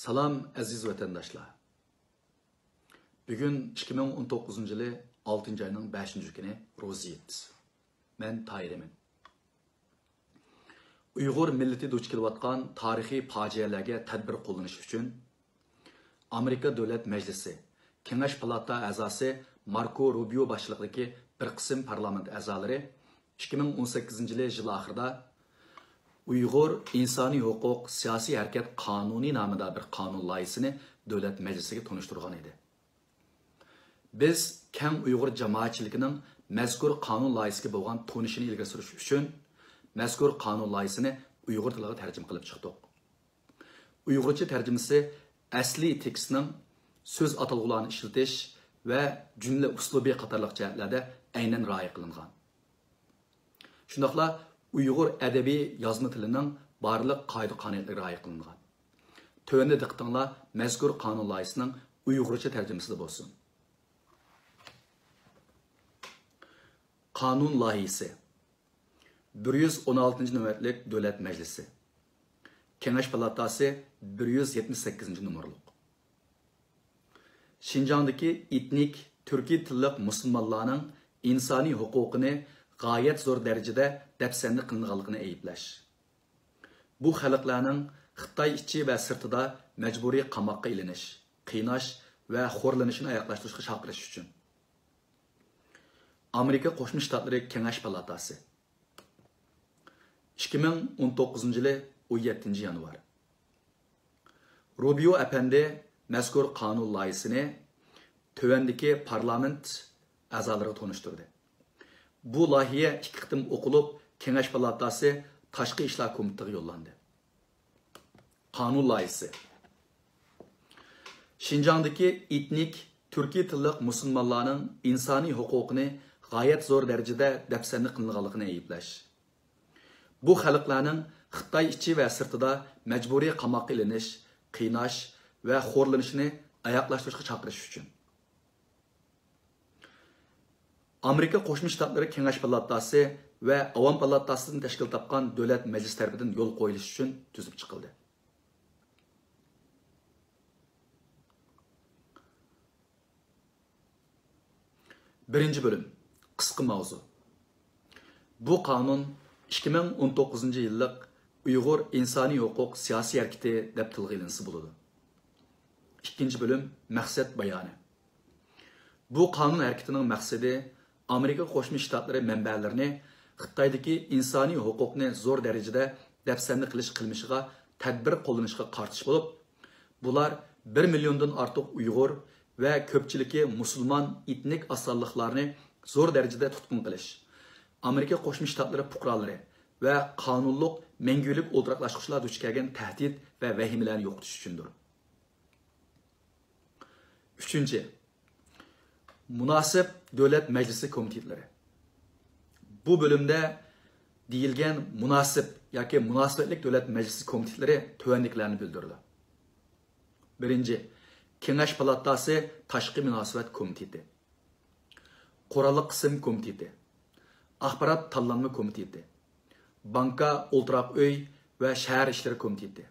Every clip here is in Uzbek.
Salam aziz vatandaşlar. Bugün 2019 yılı 6. ayının 5. günü Roziyet. Ben Tahir'im. Uyghur milleti duch kelayotgan tarixiy fojialarga tadbir qo'llanish uchun Amerika Davlat Majlisi Kengash palata a'zosi Marco Rubio boshchiligidagi bir qism parlament a'zolari 2018 yil oxirida Uyghur insoniy huquq siyosiy harakat qonuniy nomida bir qonun loyihasini Davlat Majlisiga tunishtirgan edi. Biz keng Uyghur jamoatchiligining mazkur qonun loyihasiga bo'lgan tunishini ilgari surish uchun mazkur qonun loyihasini Uyg'ur tiliga tarjima qilib chiqdik. Uyg'urcha tarjimasi asli tekstning so'z atalg'ularini ishlatish va jumla uslubi qatorliq jihatlarda aynan rioya qilingan. Shundaqla Uyghur adabiy yozma tilining barliq qoida-qoidalarga rioya qilingan. Tövende diqqatinglar mazkur qonun loyihasining Uyg'urcha tarjimasida bo'lsin. Qonun loyihasi 116 navbatlik Davlat Majlisi Kengash palatasi 178 numaralık. Şinjandagi etnik Türkiy tillik musulmonlarning insoniy huquqini g'oyat zo'r darajada dafsanni qilinganligini ayiblash. Bu xalqlarning Xitoy ichi va sirtida majburiy qamoqqa ilinish, qiynash va xo'rlanishini oyoqlashtirishga chaqirish uchun. Amerika Qo'shma Shtatlari Kengash palatasi 2019 yılı 17 yanvar. Rubio efendi mazkur qonun loyihasini tövendeki parlament a'zolariga tunishtirdi. Bu loyiha ikki qitim o'qilib, Kengash palatasi Tashqi ishlar komitetiga yo'llandi. Qonun loyihasi Şinjandagi etnik Türkiy tillik musulmonlarning insoniy huquqini g'oyat zo'r darajada dafsanni qilinganligini ayiblash. Bu xalqlarning Xitoy ichi va sirtida majburiy qamoqqa ilinish, qiynash va xo'rlanishini oyoqlashtirishga chaqirish uchun. Amerika Qo'shma Shtatlari Kengash palatasi va Avom palatasidan tashkil topgan Davlat Majlisi tarafidan yo'l qo'yilishi uchun tuzib chiqildi. Birinci bölüm. Qisqa mavzu. Bu qonun 2019 yıllık Uyghur insoniy huquq siyosiy harakati deb tilga ilinsa bo'ladi. İkinci bölüm maqsad bayoni. Bu qonun harakatining maqsadi Amerika Qo'shma Shtatlari manbalarini Xitoydagi insoniy huquqni zo'r darajada dafsanni qilish qilmishiga tadbir qo'llanishga qarshi bo'lib, bular 1 milliondan ortiq Uyg'ur va ko'pchiligi musulmon etnik asalliqlarni zo'r darajada tutqun qilish, Amerika Qo'shma Shtatlari fuqarolari va qonunliq mangulik o'ltiraqlashuvchilar duch kelgan tahdid va vahimalarni yo'qotish uchundir. Üçüncü, munosib Davlat Majlisi komitetlari. Bu bölümde deyilgen munosib yoki munosabatlik Davlat Majlisi komitetlari tövendiklerini bildirdi. Birinci, Kengash palatasi Tashqi munosabat komiteti, Qurolli qism komiteti, Axborot tanlanma komiteti, Banka o'ltiraq uy va shahar ishlari komiteti,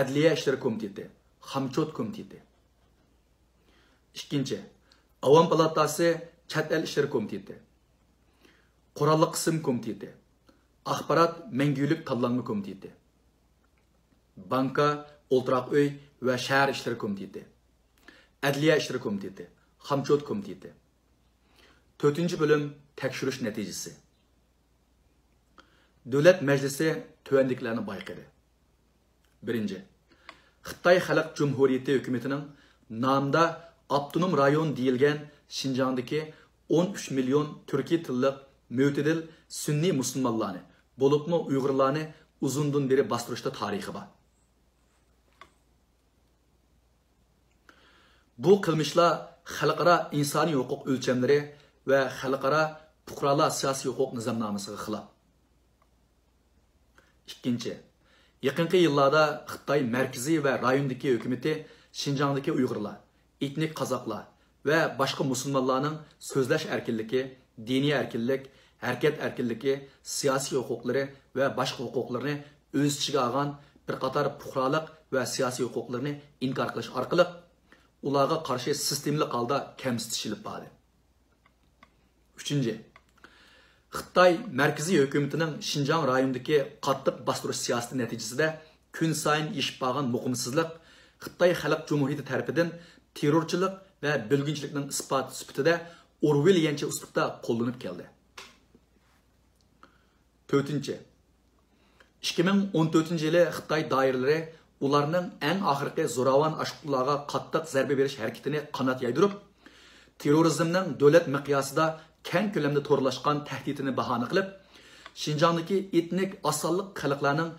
Adliya ishlari komiteti, Xamchot komiteti. İkinci, Avom palatasi Chet el ishlari komiteti, Qurolli qism komiteti, Axborot mangulik tanlanma komiteti, Banka o'ltiraq uy va shahar ishlari komiteti, Adliya ishlari komiteti, Xamchot komiteti. 4. bölüm tekshirish natijasi. Davlat Majlisi tövendiklerini bayqadi. Birinci, Xitoy Xalq Cumhuriyeti hukumatining nomida Abdunum rayon deyilgan Şinjandagi 13 milyon Türkiy tillik mo'tadil sunniy musulmonlarni, bo'libmi Uyg'urlarni uzundan beri bostirishda tarixi bor. Bu qilmishlar xalqaro insoniy huquq o'lchamlari va xalqaro fuqarolar siyosiy huquq nizomnomasiga xilof. Ikkinchi, yaqinqi yillarda Xitoy markaziy va rayondagi hukumati Şinjandagi Uyg'urlar, etnik qozoqlar va boshqa musulmonlarning so'zlash erkinligi, diniy erkinlik, harakat erkinligi, siyosiy huquqlari va boshqa huquqlarni o'z ichiga olgan bir qator fuqarolik va siyosiy huquqlarni inkor qilish orqali ularga qarshi sistemli holda kamsitishilib bordi. 3. Xitoy markaziy hukumatining Xinjiang rayonidagi qattiq bostirish siyosati natijasida kun sayin yeshib borgan muqimsizlik Xitoy Xalq Cumhuriyati tarafidan terrorchilik va bo'lginchilikning isboti sifatida Orwelliancha uslubda qo'llanib keldi. 4. 2014-yili Xitoy doiralari ularning eng oxirgi zo'ravon ashqullarga qattiq zarba berish harakatini qanot yaydirib, terrorizmning davlat miqyosida keng ko'lamda to'rlashgan tahdidini bahona qilib, Xinjiangdagi etnik asalliq xalqlarning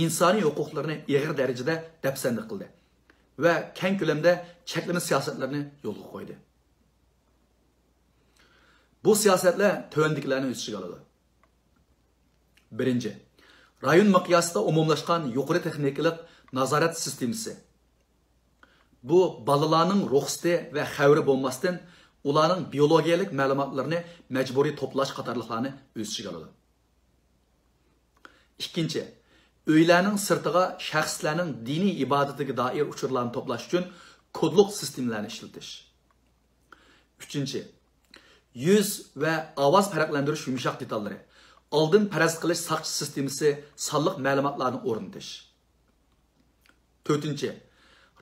insoniy huquqlarini og'ir darajada dafsanda qildi va keng ko'lamda cheklama siyosatlarni yo'lga qo'ydi. Bu siyosatlar tövəndikilarni o'z ichiga oladi. 1. Rayon miqyosida umumlashgan yuqori texnikalik nazorat sistemasi. Bu balalarning ruxsati va xavri bo'lmasdan ularning biologiyalik ma'lumotlarini majburiy to'plash qatorliqlarni o'z ichiga oladi. 2. Uylarning sirtiga shaxslarning diniy ibodatiga doir uchurlarni to'plash uchun kodliq sistemlarni ishlatish. 3. Yüz va ovoz farqlantirish yumshoq detallari, oldin faraz qilish saqchi sistemasi sonliq ma'lumotlarni o'rnatish. 4.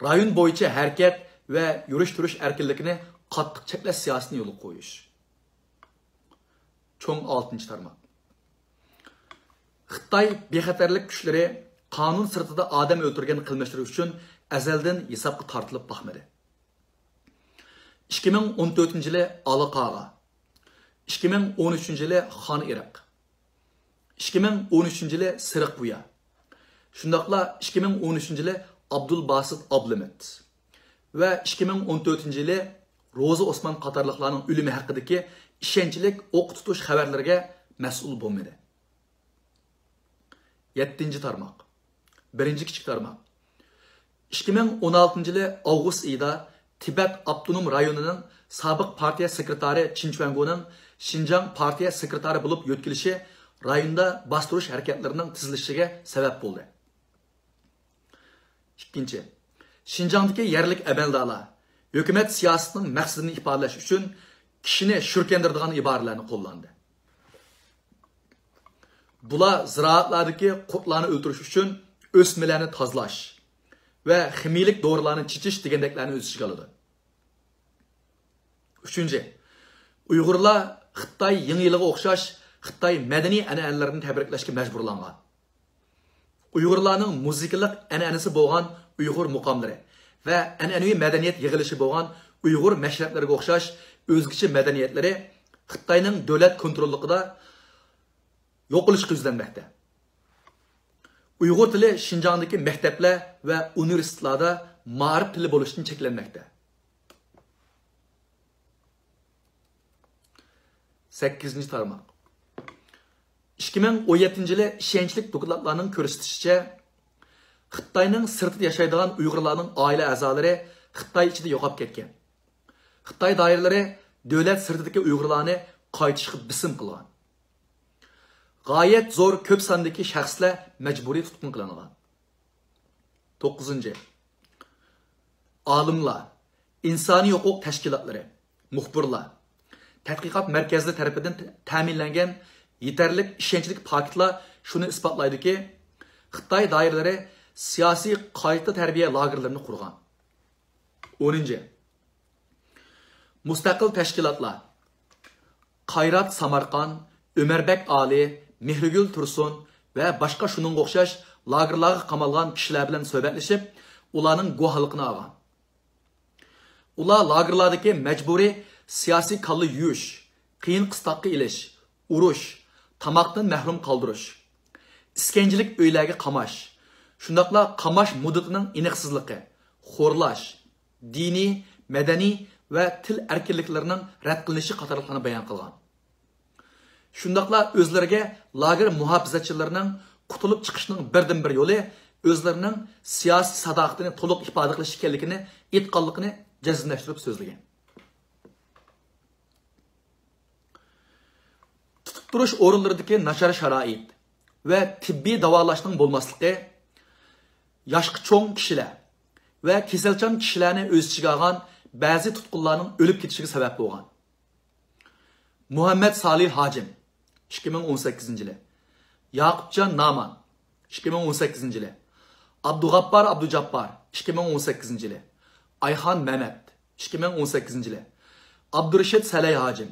Rayon bo'yicha harakat va yurish-turish erkinligini qattiq cheklash siyosatini yo'lga qo'yish. Cho'ng 6. tarmoq. Xitoy bexatarlik kuchlari qonun sirtida odam o'ldirgan qilmishlari uchun azaldan hisobga tortilib boqmadi. 2014-yili Alaqaga, 2013-yili Xon Iraq, 2013-yili Siriqbuya, shundaqla 2013-yili Abdulbasit Ablamet va 2014-yili Roza Osman qatorliqlarning o'limi haqidagi ishonchlik o'q tutish xabarlariga mas'ul bo'lmadi. 7. tarmoq. 1. kichik tarmoq. 2016-yili avgust oyida Tibet Abdunum rayonining sobiq partiya sekretari Chin Chuanguning Xinjiang partiya sekretari bo'lib yo'tkilishi rayonda bostirish harakatlarining tizilishiga sabab bo'ldi. 2. Xinjiangdagi yerlik amaldorlar hukumat siyosatining maqsadini ifodalash uchun kishini shurkandiradigan iboralarni qo'llandi. Bular ziraatlardagi qurtlarni o'ldirish uchun o'smalarni tozalash va ximiylik dorilarni chichish degandeklarni o'z ichiga oladi. 3. Uyg'urlar Xitoy yangi yiliga o'xshash Xitoy madaniy an'analarini tabriklashga majburlangan. Uyg'urlarning muzikalik an'anasi bo'lgan Uyg'ur muqomlari va an'anaviy madaniyat yig'ilishi bo'lgan Uyg'ur mashrablariga o'xshash o'zgacha madaniyatlari Xitoyning davlat kontrolligida yo'qolishga yuzlanmoqda. Uyg'ur tili Xinjiangdagi maktablar va universitetlarda ma'rif tili bo'lishdan cheklanmoqda. 8. tarmoq. 2017-yili ishonchlik dokladlarning ko'rsatishicha, Xitoyning sirtida yashaydigan Uyg'urlarning oila a'zolari Xitoy ichida yo'qolib ketgan. Xitoy doiralari davlat sirtidagi Uyg'urlarni qaytishga bisim qilgan. G'oyat zo'r ko'p sondagi shaxslar majburiy tutqun qilingan. 9. Olimlar, insoniy huquq tashkilotlari, muxbirlar, tadqiqot markazlari tarafidan ta'minlangan yetarlik ishonchlik faktlar shuni isbotlaydiki, Xitoy doiralari siyosiy qayta tarbiya lagerlarini qurgan. 10. Mustaqil tashkilotlar Qayrat Samarqand, Ömerbek Ali, Mehrigül Tursun va boshqa shuningga o'xshash lagerlarga qamalgan kishilar bilan suhbatlashib, ularning guvohligini olgan. Ular lagerlardagi majburiy siyosiy kalla yuyish, qiyin qistoqqa ilish, urush, tamoqdan mahrum qoldirish, iskanchilik uylarga qamash, shundaqla qamash muddatining aniqsizligi, xo'rlash, diniy, madaniy va til erkinliklarining rad qilinishi qatorliqlarni bayon qilgan. Shundaqla o'zlariga lager muhofizatchilarining qutulib chiqishning birdan-bir yo'li o'zlarining siyosiy sadoqatini to'liq ifoda qilish ekanligini, aytganligini jazmlashtirib so'zlagan. Tutib turish o'rinlaridagi nachar sharoit va tibbiy davolashning bo'lmasligi yoshqa cho'ng kishilar va kasalchan kishilarni o'z ichiga olgan ba'zi tutqunlarning o'lib ketishiga sabab bo'lgan. Muhammad Salih Hajim 2018 yili, Yaqubjon Naman 2018 yili, Abdug'appar Abdujabbor 2018 yili, Ayxon Mehmet 2018 yili, Abdurashid Salay Hajim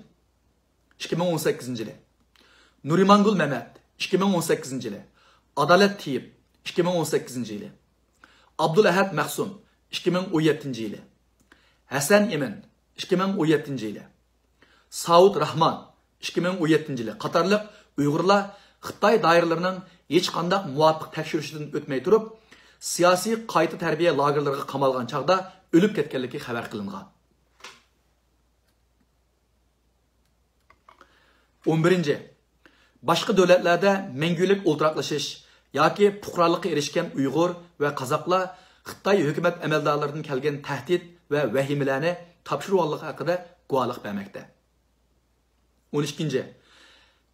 2018 yili, Nurimangul Mehmet 2018 yili, Adalet Tiyip 2018 yili, Abdulahad Mahsum 2017 yili, Hasan Emin 2017 yili, Saud Rahman 2017 yili qatorliq Uyg'urlar Xitoy doiralarining hech qanday muvofiq tekshirishdan o'tmay turib, siyosiy qayta tarbiya lagerlariga qamalgan chaqda o'lib ketganligi xabar qilingan. 11. Boshqa davlatlarda mangulik o'ltiraqlashish yoki fuqarolikqa erishgan Uyg'ur va qozoqlar Xitoy hukumat amaldorlaridan kelgan tahdid va vahimalarni topshirganligi haqida guvohlik bermoqda. 12.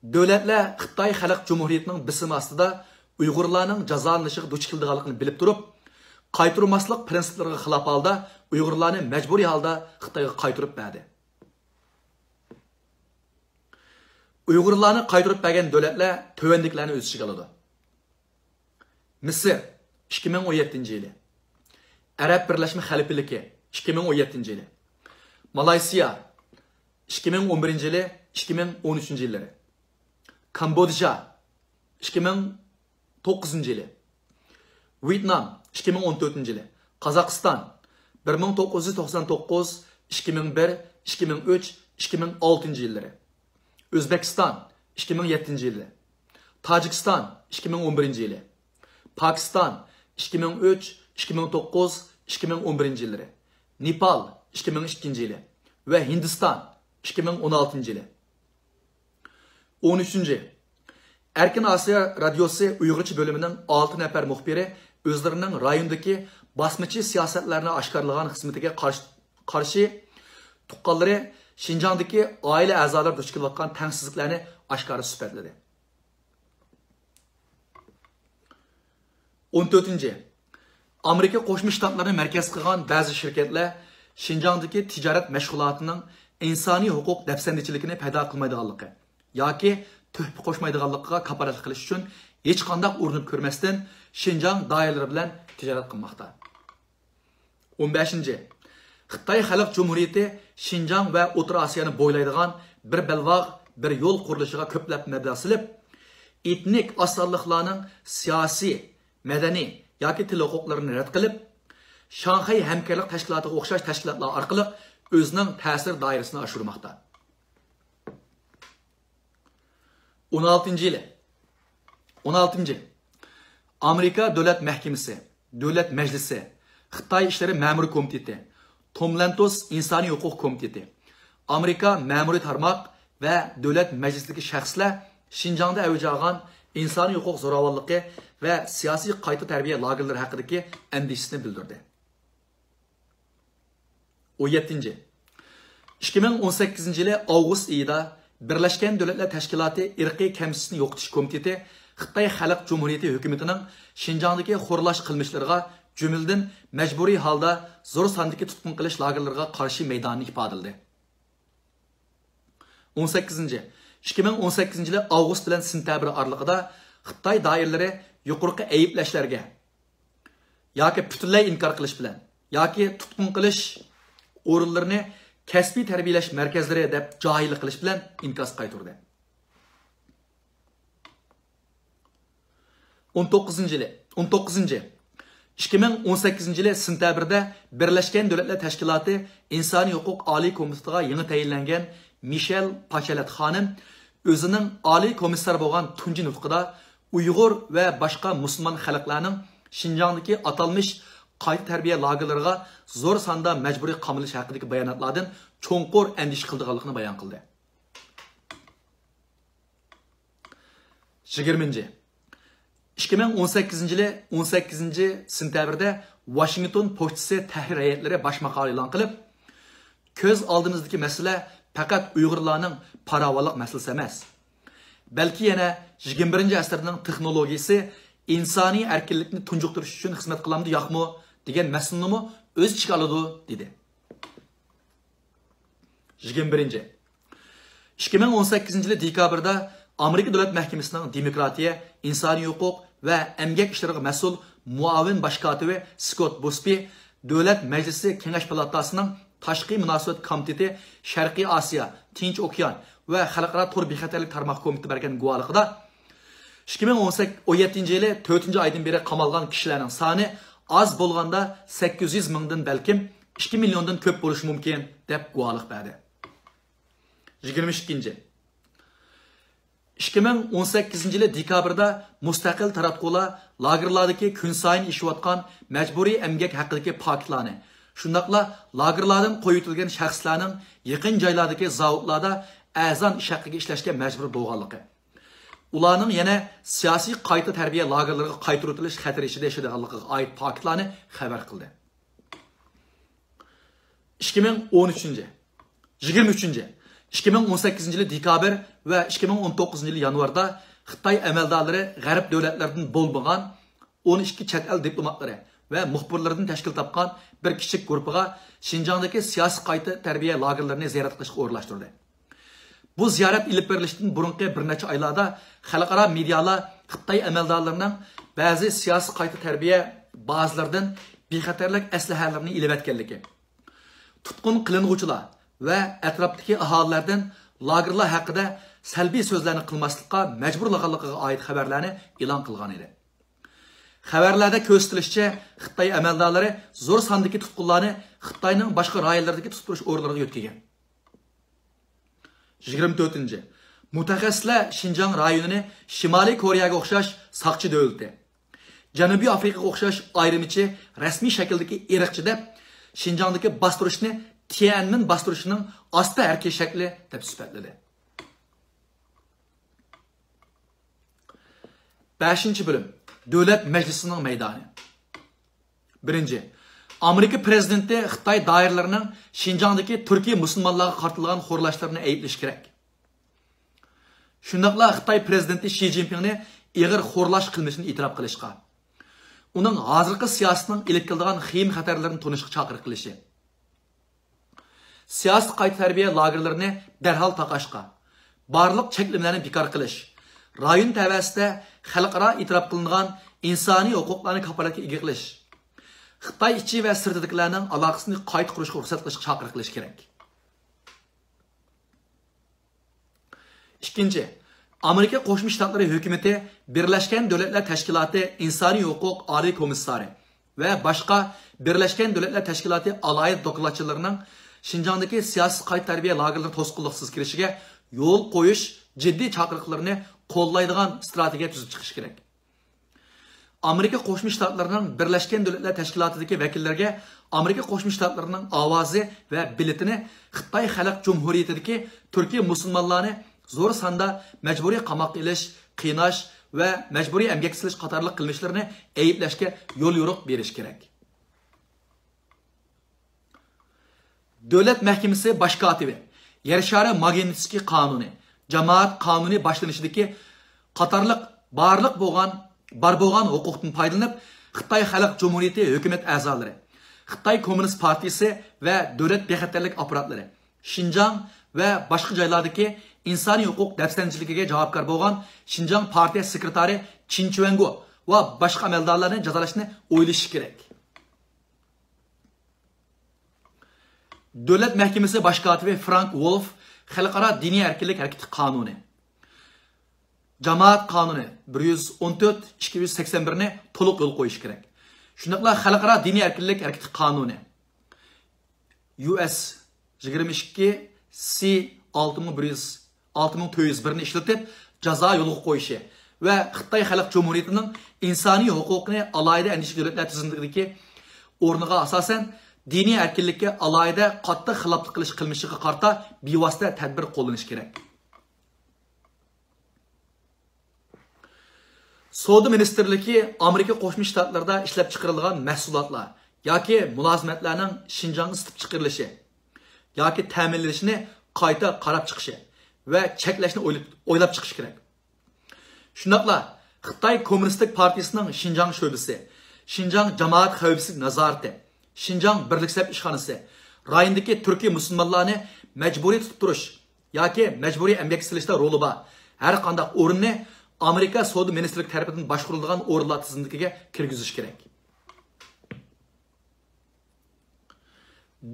Davlatlar Xitoy Xalq Cumhuriyatining bisimi ostida Uyg'urlarning jazolanishiga duch kelganligini bilib turib, qaytarmaslik prinsiplariga xilof holda Uyg'urlarni majburiy holda Xitoyga qaytarib berdi. Uyg'urlarni qaytarib bergan davlatlar tövendiklarni o'z ichiga oladi. Misr 2017 yili, Arab Birlashma Xalifaligi 2017 yili, Malayziya 2011 yili, 2013 yilları, Kambodja 2009 yili, Vietnam 2014 yili, Qozog'iston 1999, 2001, 2003, 2006 yilları, O'zbekiston 2007 yili, Tojikiston 2011 yili, Pakiston 2003, 2009, 2011 yilları, Nepal 2002 yili ve Hindistan 2016 yili. 13. Erkin Asya Radyosu Uyg'urcha bölümünün 6 nefer muhbiri özlerinin rayondaki basmaçı siyasetlerini aşkarlagan hizmetiga karşı tuqqanları Şinjan'daki aile azaları duch kelayotgan tengsizliklerini aşkarı süpetledi. 14. Amerika Qo'shma Shtatlarini merkez qilgan ba'zi shirkatlar Şinjan'daki ticaret meşgulotinin insoniy huquq dafsandichiligini paydo qilmaydiganligi yoki tuhfa qo'shmaydiganligiga kaporatlik qilish uchun hech qanday urinib ko'rmasdan Şinjan doiralari bilan tijorat qilmoqda. 15. Xitoy Xalq Cumhuriyati Şinjan va O'rta Osiyoni bo'ylaydigan bir belvog' bir yo'l qurilishiga ko'plab mablag' silib, etnik asonliklarning siyosiy, madaniy yoki til huquqlarini rad qilib, Shanxay hamkorlik tashkilotiga o'xshash tashkilotlar orqali o'zining ta'sir doirasini oshirmoqda. 16. Amerika Davlat Mahkamasi, Davlat Majlisi, Xitoy ishlari ma'muriy komiteti, Tom Lantos insoniy huquq komiteti, Amerika ma'muriy tarmoq va Davlat Majlisidagi shaxslar Şinjanda avj olgan insoniy huquq zo'ravonligi va siyosiy qayta tarbiya lagerlari haqidagi andishisini bildirdi. 17. 2018 yili avgust oyida Birleşken Devletler Teşkilatı irqiy kamsitishni yo'qotish komiteti Xitoy Xalq Cumhuriyati hukumatining Şinjandagi xo'rlash qilmishlariga jumladan majburiy holda zo'r sondagi tutqun qilish lagerlariga qarshi maydonni ifodaladi. 18. 2018 yili avgust bilan sentabr oralig'ida Xitoy doiralari yuqorqi ayblashlarga yoki butunlay inkor qilish bilan yoki tutqun qilish o'rinlarini kasbiy tarbiyalash markazlari deb jahillik qilish bilan inkas qaytardi. 19. 2018 yili sentabrda Birleşken Devletler Teşkilatı İnsani Hukuk Ali Komitetiga yangi tayinlangan Michel Bachelet xonim o'zining oliy komissar bo'lgan tunji nutqida Uyg'ur va boshqa musulmon xalqlarning Şinjandagi atalmış qayta tarbiya lagerlariga zo'r sonda majburiy qamalish haqidagi bayonotlardan cho'nqur andish qildiganligini bayon qildi. 20. 2018 yili 18 sentabrda Washington pochtasi tahrir hayatlari bosh maqola e'lon qilib, ko'z oldimizdagi masala faqat Uyg'urlarning paravonlik masalasi emas, balki yana 21 asrning texnologiyasi insoniy erkinlikni tunjuqtirish uchun xizmat qilamdi yo'qmi degan mas'ulni o'z ichiga oladi dedi. 21. 2018 yılı dekabrda Amerika Davlat Mahkemesining demokratiya, insoniy huquq va emgak ishlariga mas'ul muavin bosh kotibi Scott Busby Davlat Majlisi Kengash palatasining Tashqi munosabat komiteti Sharqiy Osiyo, Tinch okean va xalqaro tor bexatarlik tarmoq komiteti bergan guvohligida 2017 yılı 4. aydan beri qamalgan kishilarning soni az bo'lganda 800 mingdan balkim 2 milliondan ko'p bo'lishi mumkin deb guvohlik berdi. 22. 2018 yılı dekabrda mustaqil taratqular lagerlardagi kun sayin ishlayotgan majburiy emgak haqidagi paketlarni, shundaqla lagerlardan qo'yitilgan shaxslarning yaqin joylardagi zavodlarda azon ish haqiga ishlashga majbur bo'lganligi, ularning yana siyosiy qayta tarbiya lagerlariga qaytaritilish xatari ichida yashaydiganligiga oid paketlarni xabar qildi. 2018 yılı dekabr ve 2019 yılı yanvarda Xitay əməldarları G'arb davlatlardan bo'lmagan 12 chet el diplomatlari ve muxbirlardan tashkil topgan bir kichik guruhiga Xinjiangdagi siyosiy qayta tarbiya lagerlarini ziyorat qilishga o'rlashtirdi. Bu ziyorat ilib berilishdan burungi bir necha oylarda xalqaro medialar Xitay əməldarlarining ba'zi siyosiy qayta tarbiya bazalaridan bexatarlik aslahalarini ilib etganligi, tutqun qilinguvchilar ve etrafdaki ahalilerden lagerlar hakkında salbiy so'zlarni qilmaslikqa majburlaganligiga oid xabarlarni e'lon qilgan edi. Xabarlarda ko'rsatilishicha, Xitoy amaldorlari zo'r sondagi tutqunlarni Xitoyning boshqa rayonlaridagi tutirish o'rinlariga yo'tkagan. 24. Mutaxassislar Xinjiang rayonini Shimoliy Koreyaga o'xshash saqchi davlatda, Janubiy Afrikaga o'xshash ayrimichi rasmiy shakldagi irqchi deb Xinjiangdagi bostirishni Tiananmen bastırışının asta erkeği şekli deb sifatladi. 5. bölüm. Davlat Meclisining maydoni. 1. Amerika prezidenti Xitoy doiralarining Xinjiangdagi Turkiya musulmonlarga qartilgan xo'rlashlarni ayblish kerak. Shundaqla Xitoy prezidenti Xi Jinpingni ig'ir xo'rlash qilmishini e'tirof qilishga, uning hozirgi siyosatining ilib keladigan xiyim xatarlarini tunishga chaqiriq qilishi, siyasi qayta tarbiya lagerlarini derhal taqashqa, barliq cheklimlarni bekor qilish, rayon tavasida xalqaro e'tirof qilingan insoniy huquqlarni kafolatga ega qilish, Xitoy ichi va sirtidagilarning aloqasini qayta qurishga ruxsat qilishga chaqiriq qilish kerak. 2. Amerika Qo'shma Shtatlari hukumati Birlashgan Davlatlar Tashkiloti insoniy huquq oliy komissari va boshqa Birlashgan Davlatlar Tashkiloti alohida doklachilarining Xinjiangdagi siyosiy qayta tarbiya lagerlari to'sqinliksiz kirishiga yo'l qo'yish jiddiy chaqiriqlarini qo'llaydigan strategiya tuzib chiqish kerak. Amerika Qo'shma Shtatlarining Birlashgan Davlatlar Tashkilotidagi vakillarga Amerika Qo'shma Shtatlarining ovozi va biletini Xitoy Xalq Jumhuriyatidagi Turkiya musulmonlarini zo'r sonda majburiy qamoqqa ilish, qiynash va majburiy emgak silish qatorliq qilmishlarni ayblashga yo'l yo'riq berish kerak. Davlat Mahkemesi Baş Katibi Yershari Magnitskiy qonuni, jamoat qonuni boshlanishidagi qatorliq barliq bo'lgan huquqdan foydalanib, Xitoy Xalq Jumhuriyati hukumat a'zolari, Xitoy Kommunist partiyasi va davlat bexatarlik apparatlari Xinjiang va boshqa joylardagi insoniy huquq dafsanchiligiga javobgar bo'lgan Xinjiang partiya sekretari Qin Chuangu va boshqa amaldorlarni jazolashni o'ylashi kerak. Davlat Mahkemesi Baş Katibi Frank Wolf Xalqaro diniy erkinlik harakati qonuni, jamoat qonuni 114-281 ni to'liq yo'l qo'yish kerak. Shundaqla Xalqaro diniy erkinlik harakati qonuni US 22 C 6401 ni ishlatib jazo yo'lga qo'yishi va Xitoy Xalq Jumhuriyatining insoniy huquqini alohida andisha davlatlar tizimidagi o'rniga asosan diniy erkinlikka alohida qattiq xiloflik qilish qilmishiga qarta bevosita tadbir qo'llanish kerak. Savdo ministerligi Amerika Qo'shma Shtatlarida ishlab chiqarilgan mahsulotlar yoki mulozimatlarning Xinjiangga isitib chiqarilishi yoki ta'minlanishini qayta qarab chiqishi va cheklashni o'ylab chiqish kerak. Shundaqla Xitay Komünistik Partisining Şinjan şöbesi, Şinjan Cemaat Xavfsizlik Nazorati, Şinjan Birliksep İşxonasi rayondagi Türkiye musulmonlarni majburiy tutib turish yoki majburiy emgak silishda roli bor. Har qanday o'rinni Amerika Savdo ministrligi tarafidan boshqarilgan o'rinlar tizimiga kirgizish kerak.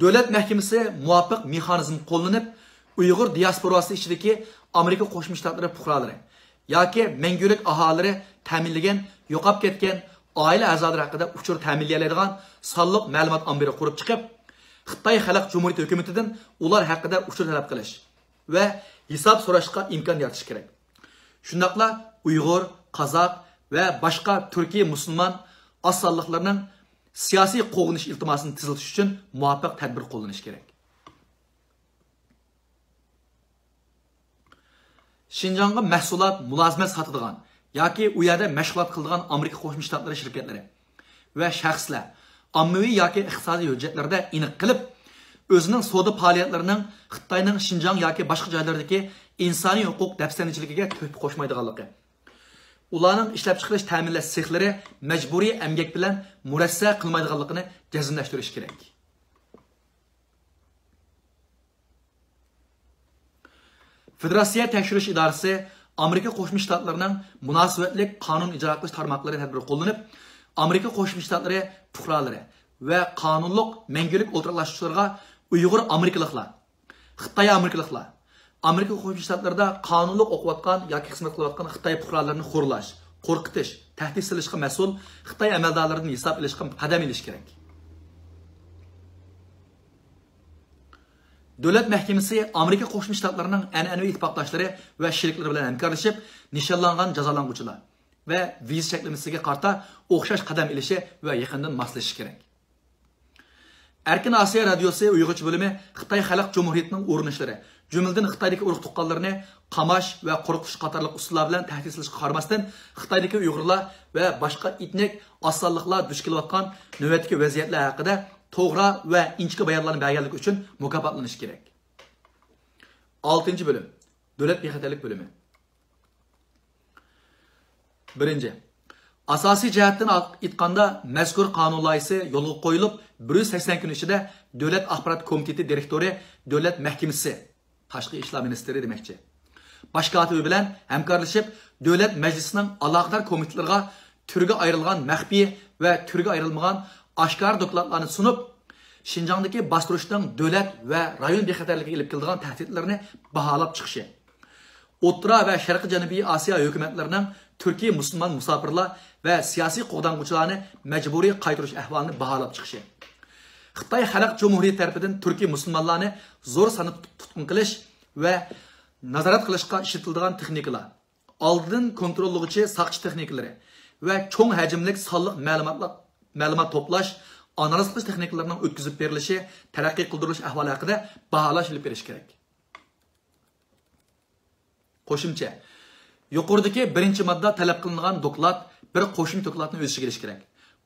Davlat mahkamasi muvofiq mexanizm qo'llanib, Uyg'ur diasporasi ichidagi Amerika Qo'shma Shtatlari fuqarolari yoki mangulik aholilari ta'minlagan, yo'qolib ketgan oila a'zolari haqida uchur ta'minlaydigan sonliq ma'lumot ombiri qurib chiqib, Xitoy Xalq Jumhuriyati hukumatidan ular haqida uchur talab qilish va hisob so'rashga imkon yaratish kerak. Shundaqla Uyg'ur, Qozoq va boshqa Turkiy musulmon osonliqlarning siyosiy qo'g'inish iltimosini tiziltish uchun muvofiq tadbir qo'llanish kerak. Şinjanga mahsulot mulozimat sotadigan yoki u yerda mashg'ulot qiladigan Amerika Qo'shma Shtatlari shirkatlari va shaxslar ommaviy yoki iqtisodiy hujjatlarda aniq qilib, o'zining savdo faoliyatlarining Xitoyning Şinjan yoki boshqa joylardagi insoniy huquq dafsanchiligiga to'p qo'shmaydiganligi, ularning ishlab chiqarish ta'minlash sexlari majburiy emgak bilan murassa qilmaydiganligini jazmlashtirish kerak. Federatsiya tekshirish idorasi Amerika Qo'shma Shtatlarining munosabatli qonun ijro qilish tarmoqlari tadbir qo'llanib, Amerika Qo'shma Shtatlari fuqarolari va qonunliq mangulik o'ltirlashuvchilarga Uyg'ur Amerikaliklar, Xitoy Amerikaliklar, Amerika Qo'shma Shtatlarida qonunliq o'qiyotgan yoki xizmat qilayotgan Xitoy fuqarolarini xo'rlash, qo'rqitish, tahdid silishga mas'ul Xitoy amaldorlaridan hisob olishga qadam olish kerak. Davlat mahkamasi Amerika Qo'shma Shtatlarining an'anaviy ittifoqdoshlari va sheriklari bilan hamkorlashib, nishonlangan jazolanuvchilar va viza cheklamasiga qarta o'xshash qadam olishi va yaqindan moslashish kerak. Erkin Osiyo radiosi Uyg'urcha bo'limi Xitoy Xalq Jumhuriyatining urunishlari, jumladan Xitoydagi urug' tuqqanlarni qamash va qo'rqitish qatorliq usullar bilan tahdid qilishga qaramasdan, Xitoydagi Uyg'urlar va boshqa etnik osonliklar duch kelayotgan navbatdagi vaziyatlar haqida to'g'ri va inchki bayonlarni berganlik uchun mukofotlanish kerak. 6-bo'lim. Davlat bexatarlik bo'limi. 1. Asosiy jihatdan aytganda, mazkur qonun loyihasi yo'lga qo'yilib, 180 kun ichida Davlat axborot komiteti direktori, Davlat mahkamasi, Tashqi ishlar ministri demakchi, bosh kotibi bilan hamkorlashib, Davlat majlisining aloqador komitetlariga turga ayrilgan maxfiy va turga ayrilmagan oshkor dokladlarni sunib, Şinjandagi bostirishning davlat va rayon bexatarligiga olib keladigan tahdidlarni baholab chiqishi, O'rta va Sharqiy Janubiy Osiyo hukumatlarining Turkiy musulmon musofirlar va siyosiy qo'g'donuvchilarni majburiy qaytarish ahvolini baholab chiqishi, Xitoy Xalq Jumhuriyati tomonidan Turkiy musulmonlarni zo'r sanab tutqun qilish va nazorat qilishga ishlatiladigan texnikalar, oldin kontrollovchi saqchi texnikalari va cho'ng hajmli sonliq ma'lumot to'plash, analiz qilish texnikalarining o'tkazib berilishi, taraqqiy qildirilish ahvoli haqida baholash olib berish kerak. Qo'shimcha: yuqoridagi 1-modda talab qilingan doklad bir qo'shimcha dokladni o'z ichiga olishi kerak.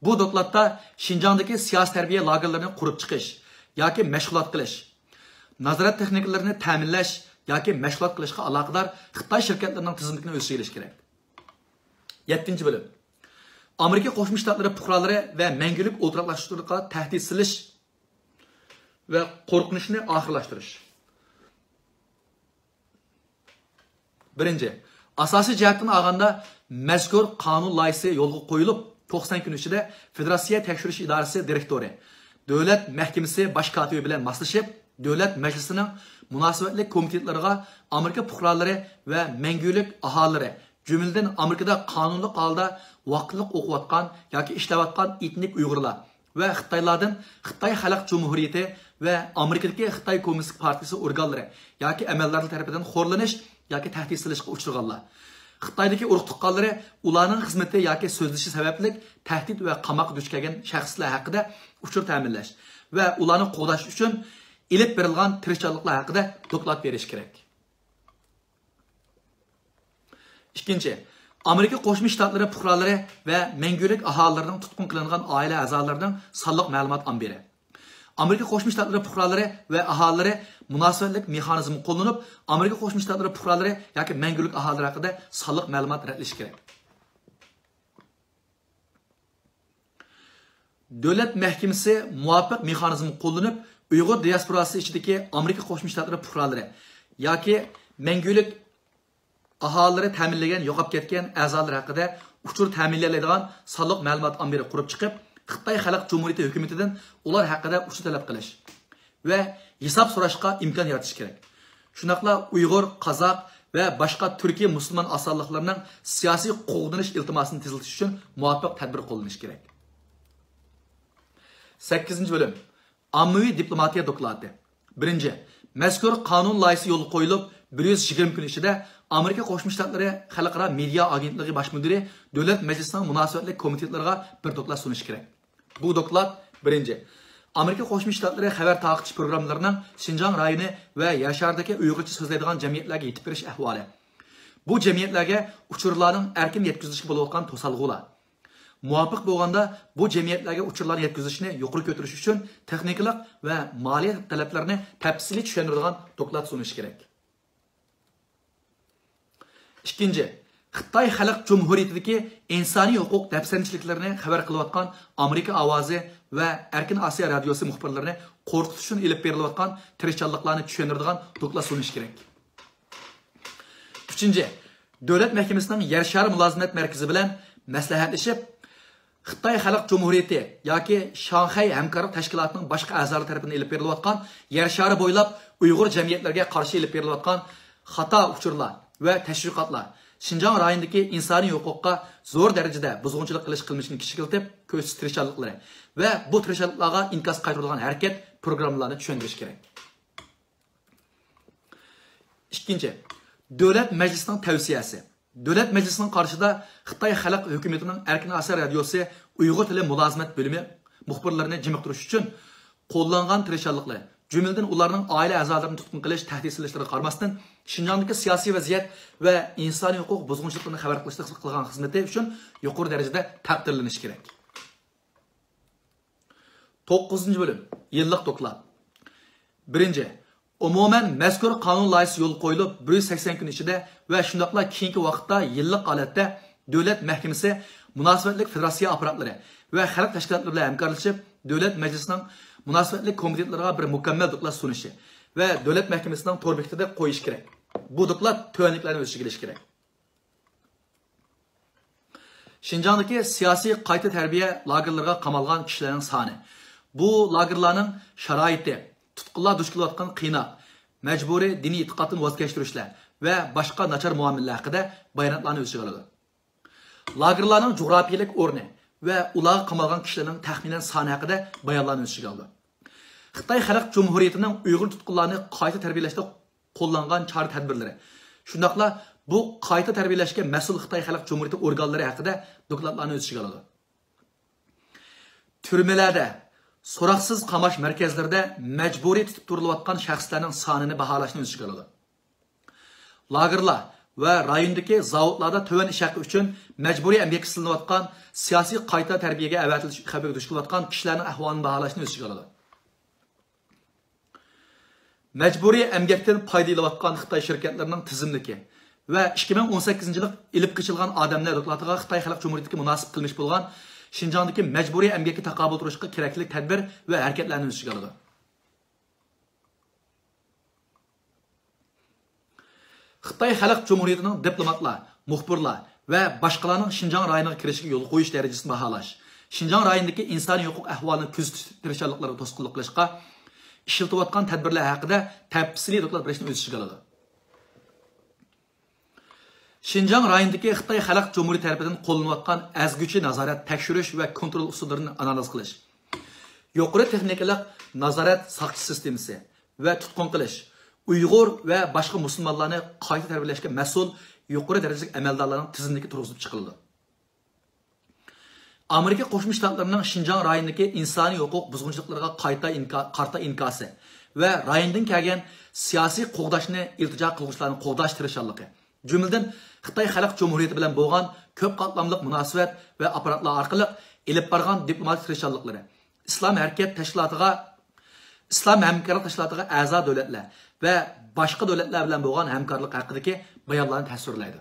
Bu dokladda Şinjandagi siyosiy tarbiya lagerlarini qurib chiqish yoki mashg'ulot qilish, nazorat texnikalarini ta'minlash yoki mashg'ulot qilishga aloqador Xitoy shirkatlarining tizimini o'z ichiga olishi kerak. 7-bo'lim. Amerika Qo'shma Shtatlari fuqarolari va mangulik o'ltirlashtirishga tahdid silish va qo'rqinishni oxirlashtirish. 1. Asosiy jihatdan olganda, mazkur qonun loyihasi yo'lga qo'yilib, 90 kun ichida Federatsiya tekshirish idorasi direktori, Davlat mahkamasi bosh kotibi bilan moslashib, Davlat majlisining munosabatli komitetlariga Amerika fuqarolari va mangulik aholilari, jumladan Amerikada qonunli holda vaqtliq o'qiyotgan yoki ishlayotgan etnik Uyg'urlar va Xitoylardan Xitoy Xalq Jumhuriyati va Amerikadagi Xitoy Kommunistik Partiyasi organlari yoki amaldorlar tomonidan xo'rlanish yoki tahdid silishga uchraganlar, Xitoydagi urug' tuqqanlari ularning xizmati yoki so'zlashi sababli tahdid va qamoqqa duch kelgan shaxslar haqida uchur ta'minlash va ularni qo'g'dash uchun ilib berilgan tirishchiliklar haqida doklad berish kerak. 2. Amerika Qo'shma Shtatlari fuqarolari va mangulik aholilarining tutqun qilingan oila a'zolarining sonliq ma'lumot ombiri. Amerika Qo'shma Shtatlari fuqarolari va aholilari munosabatlik mexanizmi qo'llanib, Amerika Qo'shma Shtatlari fuqarolari yoki mangulik aholilari haqida sonliq ma'lumot ratlash kerak. Davlat mahkamasi muvafiq mexanizm qo'llanib, Uyg'ur diasporasi ichidagi Amerika Qo'shma Shtatlari fuqarolari yoki mangulik aholilari ta'minlagan, yo'qolib ketgan a'zolar haqida uchur ta'minlaydigan sonliq ma'lumot ombiri qurib chiqib, Xitoy Xalq Jumhuriyati hukumatidan ular haqida uchur talab qilish va hisob so'rashga imkon yaratish kerak. Shunaqla Uyg'ur, Qozoq va boshqa Turkiya musulmon asonliqlarining siyosiy qo'g'dinish iltimosini tezlatish uchun muvofiq tadbir qo'llanish kerak. 8. bölüm. Ommaviy diplomatiya dokladi. 1. Mazkur qonun loyihasi yo'l qo'yilib, 120 kun ichida Amerika Qo'shma Shtatlari Xalqaro media agentligi bosh mudiri Davlat Majlisining munosabatli komitetlariga bir doklad sunish kerak. Bu doklad 1. Amerika Qo'shma Shtatlari xabar taqib programmalarining Xinjiang rayoni va Yashardagi Uyg'urcha so'zlaydigan jamiyatlarga yetib berish ahvoli. Bu jamiyatlarga uchurlarning erkin yetkazilishi bo'layotgan to'salg'ular. Muvafiq bo'lganda bu jamiyatlarga uchurlarni yetkazishni yuqori ko'tarish uchun texnikalik va moliya talablarini tafsiliy tushuntiradigan doklad sunish kerak. 2. Xitoy Xalq Jumhuriyatidagi insoniy huquq dafsanchiliklarni xabar qilayotgan Amerika ovozi va Erkin Osiyo radiosi muxbirlarini qo'rqitish uchun elib berilayotgan tirishchanliklarni tushuntiradigan doklad sunish kerak. 3. Davlat mahkamasining Yer shari mulozimat markazi bilan maslahatlashib, Xitoy Xalq Jumhuriyati yoki Shanxay hamkorlik tashkilotining boshqa a'zolari tomonidan elib berilayotgan Yer shari bo'ylab Uyg'ur jamiyatlarga qarshi elib berilayotgan xato uchurlar va tashviqotlar Xinjiang rayonidagi insoniy huquqqa zo'r darajada buzg'unchilik qilish qilmishini kichikiltib ko'rsatish tirishchanliklari va bu tirishchanliklarga inkas qaytarilgan harakat programmalarini tushuntirish kerak. 2. Davlat Majlisining tavsiyasi. Davlat Majlisining qarshida Xitoy Xalq hukumatining Erkin Osiyo radiosi Uyg'ur tili mulozimat bo'limi muxbirlarini jimiqtirish uchun qo'llangan tirishchanliklar, jumladan ularning oila a'zolarini tutqun qilish, tahdid qilishlariga qaramasdan Xinjiangdagi siyosiy vaziyat va insoniy huquq buzg'unchiliklarini xabar qilishda qilgan xizmati uchun yuqori darajada taqdirlanish kerak. 9. bölüm. Yillik doklad. 1. Umuman mazkur qonun loyihasi yo'l qo'yilib 180 kun ichida va shundaqla keyingi vaqtda yillik holatda davlat mahkamasi munosabatli federatsiya apparatlari va xalq tashkilotlari bilan hamkorlashib, davlat majlisining munosabatli komitetlariga bir mukammal doklad sunishi ve devlet mahkemesinden tor bekitida qo'yish kerak. Bu doklad tövenliklerini o'z ichiga olishi kerak. Xinjiangdagi siyosiy qayta tarbiya lagerlariga qamalgan kishilarning soni, bu lagerlarning sharoiti, tutqunlar duch kelayotgan qiynoq, majburiy diniy e'tiqoddan voz kechtirishlar va boshqa nachar muomalalar haqida bayonotlarni o'z ichiga oladi. Lagerlarning jug'rafiyalik o'rni ve ularga qamalgan kishilarning taxminan soni haqida bayonlarni o'z ichiga oldi. Xitoy Xalq Jumhuriyatining Uyg'ur tutqunlarni qayta tarbiyalashda qo'llangan chora tadbirlari, shundaqla bu qayta tarbiyalashga mas'ul Xitoy Xalq Jumhuriyati organlari haqida dokladlarni o'z ichiga oladi. Turmalarda, so'roqsiz qamash markazlarida majburiy tutib turilayotgan shaxslarning sonini baholashni o'z ichiga oladi. Lagerlar va rayondagi zavodlarda to'van ish haqi uchun majburiy emgak qilinayotgan siyosiy qayta tarbiyaga avatilish xabarga duch kelayotgan kishilarning ahvolini baholashni o'z ichiga oladi. Mecburi emgakten paydalanayotgan Xitoy şirketlerining tizimligi ve 2018 yılı ilip geçilgan adamlar doklatıga Xitoy Xalq Cumhuriyetiga munosib qilmish bo'lgan Xinjiangdagi mecburi emgakka taqobil turishga kerakli tadbir ve hareketlarni o'z ichiga oladi. Xitoy Xalq Cumhuriyetining diplomatlar, muxbirlar ve boshqalarning Xinjiang rayoniga kirishiga yo'l qo'yish darajasini baholash, Xinjiang rayonidagi insoniy huquq ahvolini kuzatish tirishchanliklariga to'sqinlik qilishga işletilayotgan tadbirlar haqida tafsiliy doklad berishni o'z ichiga oladi. Xinjiang rayonidagi Xitoy Xalq Cumhuriyati tarafidan qo'llanayotgan azguchi nazorat, tekshirish va kontrol usullarini analiz qilish, yuqori texnikalik nazorat saqchi sistemasi va tutqun qilish, Uyg'ur va boshqa musulmonlarni qayta tarbiyalashga mas'ul yuqori darajadagi amaldorlarning tizimligi turg'izib chiqildi. Amerika Qo'shma Shtatlarining Xinjiang rayonidagi insoniy huquq buzg'unchiliklariga qarta inkasi va rayondan kelgan siyosiy qo'g'dashni iltijo qiluvchilarni qo'g'dash tirishchanligi, jumladan Xitoy Xalq Jumhuriyati bilan bo'lgan ko'p qatlamli munosabat va apparatlar orqali elib borgan diplomatik tirishchanliklari, islom hamkorlik tashkilotiga a'zo davlatlar va boshqa davlatlar bilan bo'lgan hamkorlik haqidagi bayonlarni tasvirlaydi.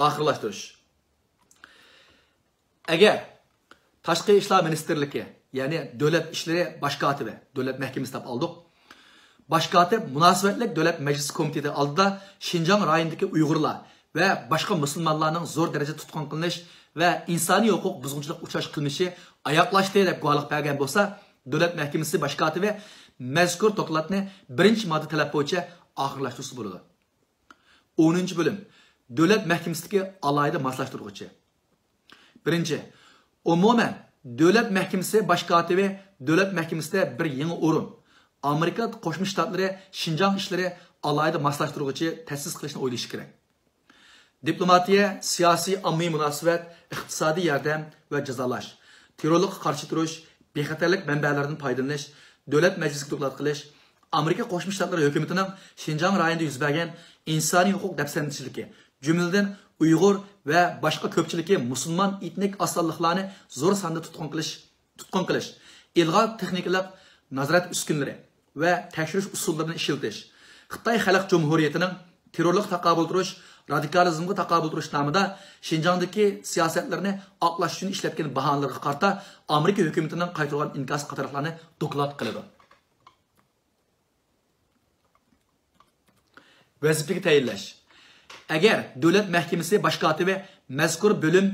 Oxirlashtirish. Agar Tashqi ishlar ministerligi, ya'ni davlat ishlari bosh kotibi, davlat mahkamasi deb oldik. Bosh kotib munosabatlik davlat majlis komiteti oldida Xinjiang rayonidagi Uyg'urlar va boshqa musulmonlarning zo'r darajada tutqun qilinish va insoniy huquq buzg'unchilik uchrash qilmishi oyoqlashdi deb guvohlik bergan bo'lsa, davlat mahkamasi bosh kotibi mazkur dokladni birinchi modda talab bo'yicha oxirlashtirsa bo'ladi. 10 bölüm. Davlat mahkamasidagi alayda maslashtiruvchi. Birinchi, umuman davlat mahkamasi bosh kotibi davlat mahkamasida bir yangi o'rin Amerika Qo'shma Shtatlari Xinjiang ishlari alayda maslashtiruvchi ta'sis qilishni o'ylashi kerak. Diplomatiya, siyosiy ommaviy munosabat, iqtisodiy yordam va jazolash, terrorlikqa qarshi turish, bexatarlik manbalaridan foydalanish, davlat majlisiga doklad qilish, Amerika Qo'shma Shtatlari hukumatining Xinjiang rayonida yuz bergan insoniy huquq dafsanchiligi, jumladan Uyg'ur va boshqa ko'pchiligi musulmon etnik asonliklarni zo'r sonda tutqun qilish, ilg'or texnikalik nazorat uskunlari va tekshirish usullarini ishlatish, Xitoy Xalq Jumhuriyatining terrorlik taqobil turish, radikalizmga taqobil turish nomida Xinjiangdagi siyosatlarni oqlash uchun ishlatgan bahonalarga qarata Amerika hukumatining qaytargan inkos qatorliqlarni doklad qiladi. Vazifaga tayinlash. Agar davlat mahkamasi bosh kotibi mazkur bo'lim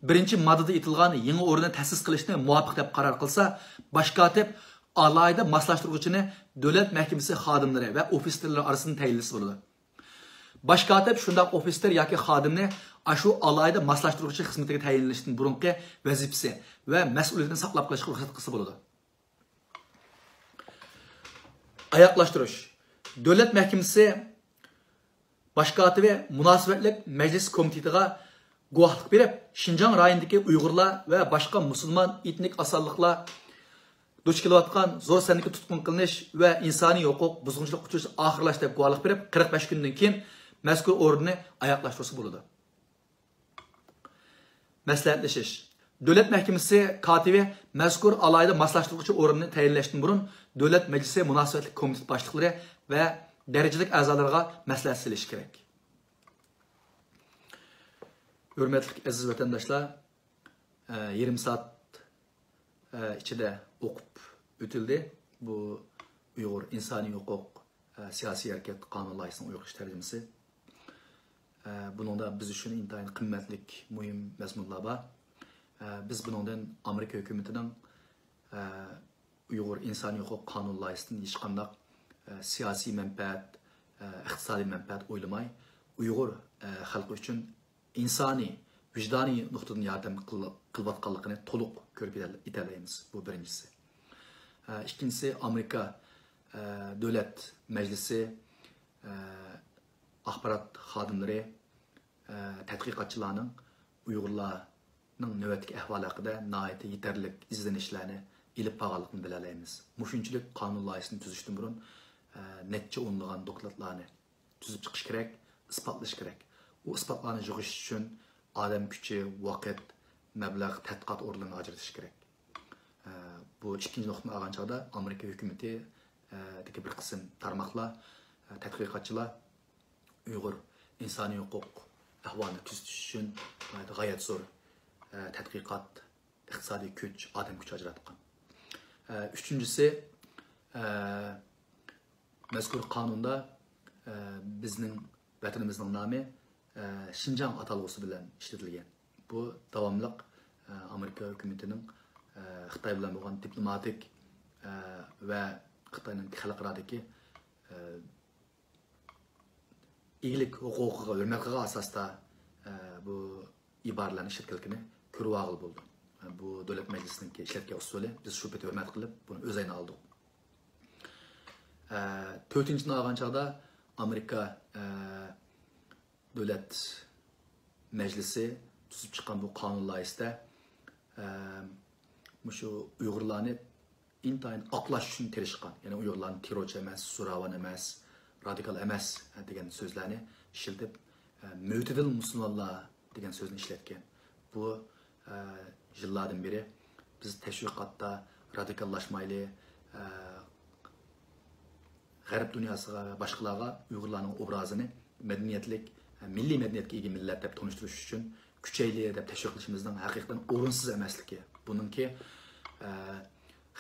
birinchi moddada aytilgan yangi o'rinni ta'sis qilishni muvofiq deb qaror qilsa, bosh kotib alayda maslashtiruvchini davlat mahkamasi xodimlari va ofislarlar orasida tayinlasa bo'ladi. Bosh kotib shunday ofislar yoki xodimni shu alayda maslashtiruvchi xizmatiga tayinlashdan burungi vazifasi va mas'uliyatini saqlab qolishga ruxsat qilsa bo'ladi. Oyoqlashtirish. Davlat mahkamasi bosh kotibi munosabatlik majlis komitetiga guvohlik berib, Xinjiang rayonidagi Uyg'urlar va boshqa musulmon etnik asonliklar duch kelayotgan zo'r sonli tutqun qilinish va insoniy huquq buzg'unchilik uchun oxirlash deb guvohlik berib, 45 kundan keyin mazkur o'rinni oyoqlashtirsa bo'ladi. Maslahatlashish. Davlat mahkamasi kotibi mazkur alayda maslashtiruvchi o'rinni tayinlashdan burun davlat majlisi munosabatlik komitet boshliqlari va darajalik a'zolarga maslahat silish kerak. Hurmatli aziz vatandoshlar, 20 soat ichida o'qib o'tildi. Bu Uyg'ur insoniy huquq siyosiy hareket qonun loyihasining Uyg'urcha tarjimasi. Buningda biz uchun intayin qimmatlik, muhim mazmunlar bor. Biz buningdan Amerika hukumatining Uyg'ur insoniy huquq qonun loyihasidan hech qanday siyosiy manfaat, iqtisodiy manfaat o'ylamay, Uyg'ur xalqi uchun insoniy, vijdoniy nuqtadan yordam qilayotganligini to'liq ko'rib yetamiz. Bu birinchisi. Ikkinchisi, Amerika davlat majlisi axborot xodimlari, tadqiqotchilarning Uyg'urlarning navbatdagi ahvoli haqida nihoyatda yetarli izlanishlarni ilib borganligini bilalaymiz. Mushunchalik qonun loyihasini tuzishdan burun necha o'nlagan dokladlarni tuzib chiqish kerak, isbotlash kerak. U isbotlarni yig'ish uchun odam kuchi, vaqt, mablag', tadqiqot o'rnini ajratish kerak. Bu ikkinchi nuqtani olgan chog'da Amerika hukumati bir qism tarmoqlar, tadqiqotchilar Uyg'ur insoniy huquq ahvolini tuzatish uchun g'oyat zo'r tadqiqot, iqtisodiy kuch, odam kuchi ajratgan. Üçüncüsü, mazkur qonunda bizning vatanimizning nomi Xinjiang atalg'usi bilan ishlatilgan. Bu davomliq Amerika hukumatining Xitoy bilan bo'lgan diplomatik va Xitoyning xalqarodagi iyilik huquqiga hurmatga asosda bu iboralarni ishlatganligini ko'rib olib bo'ldi. Bu davlat majlisining ishlatgan usuli, biz shu paytda hurmat qilib buni o'z ayni oldik. 4-ni olgan chog'da Amerika davlat majlisi tuzib chiqqan bu qonun loyihasida shu Uyg'urlarni intayin oqlash uchun tirishgan. Ya'ni Uyg'urlarni terrorchi emas, zo'ravon emas, radikal emas degan so'zlarni ishlatib, mo'tadil musulmonlar degan so'zni ishlatgan. Bu yıllardan beri biz teşviqatda radikallashmayli, G'arb dunyosiga va boshqalarga Uyg'urlarning obrazini madaniyatlik, milliy madaniyatga ega millat deb tanishtirish uchun kuchayli deb tashviq qilishimizning haqiqatan o'rinsiz emasligi. Buningki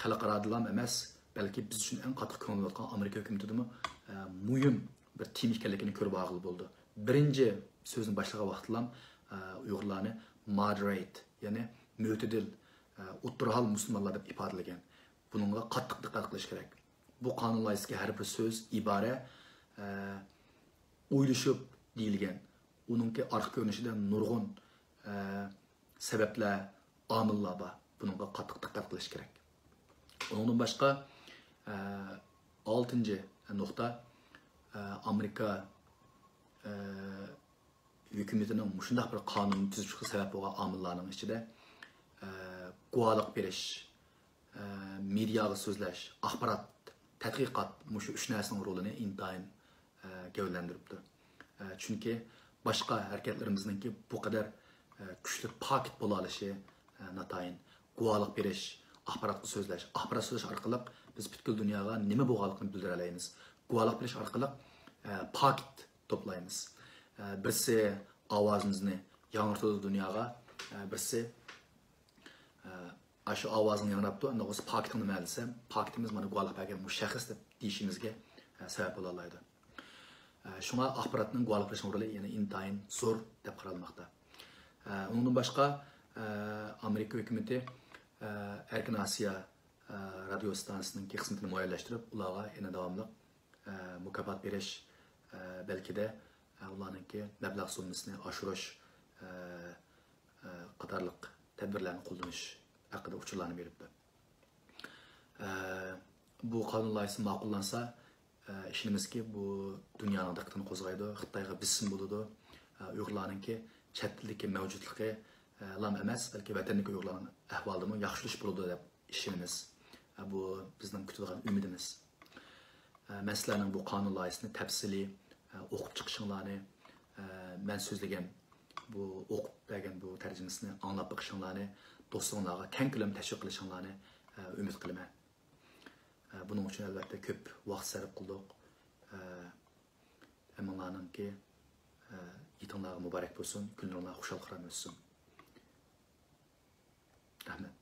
xalqaro emas, balki biz uchun eng qattiq ko'ngil o'tgan Amerika hukumatidimi muhim bir tim ekanligini ko'rib olg'il bo'ldi. Birinchi so'zni boshlagan vaqtlam Uyg'urlarni moderate, ya'ni mo'tadil, o'tirhal musulmonlar deb ifodalagan. Buningga qattiq diqqat qilish kerak. Bu qonun loyihasiga har bir so'z, ibora o'ylashib deyilgan. Uningki orqa ko'rinishida nurg'un sabablar, omillar bor. Buningga qattiq diqqat qilish kerak. Ondan boshqa 6-cı nokta Amerika hükümetinin şundaq bir qanun tüzüşü sebep olan amillarning içinde guvalıq beriş, mediaga sözləş, axbarat, tədqiqat muşu üç nərsinin rolunu intayın gövləndiribdir. Çünki başqa hərəkətlərimizninki bu qədər güclü paket bolalışı natayın guvalıq beriş, axbaratlı sözləş. Axbarat sözləş arqılıq biz bütün dünyaya nima bo'lganligini bildira olamiz. Guvalıq beriş arqılıq paket toplaymiz. Birisi ovozimizni yangrtadi dunyoga, birisi shu ovozini yangrabdi, unda o'zi paketni nima desam, paketimiz mana guvalıq bergan bu shaxs deb deyishimizga sabab bo'la oladi. Shunga axborotning guvalıq berish roli yana intayin zo'r deb qaralmoqda. Undan boshqa Amerika hukumati Erkin Asiya radyo stansiyasının qismini muayyanlashtirib, ularga yana davomli mukofot berish, belki de ularninki mablag' summasini oshirish qatorliq tadbirlarni qo'llanish haqida uchurlarni beribdi. Bu qonun loyihasi ma'qullansa, ishimizki bu dunyoning diqqatini qo'zg'aydi, Xitoyga bism bo'ladi, Uyg'urlarninki chet tildagi mavjudligi lam emas, balki vatandagi Uyg'urlarning ahvolini yaxshilash bo'ladi deb ishimiz. Bu bizning kutadigan umidimiz. Men sizlarning bu qonun loyihasini tafsili o'qib chiqishinglarni, men so'zlagan bu o'qib bergan bu tarjimasini anglab o'qishinglarni, do'stlarga keng ko'lamda tashviq qilishinglarni umid qilaman. Buning uchun albatta ko'p vaqt sarf qildik. Hammalarningki yitinglarga muborak bo'lsin, kunlaringlar xushal qilib o'tsin. Rahmat.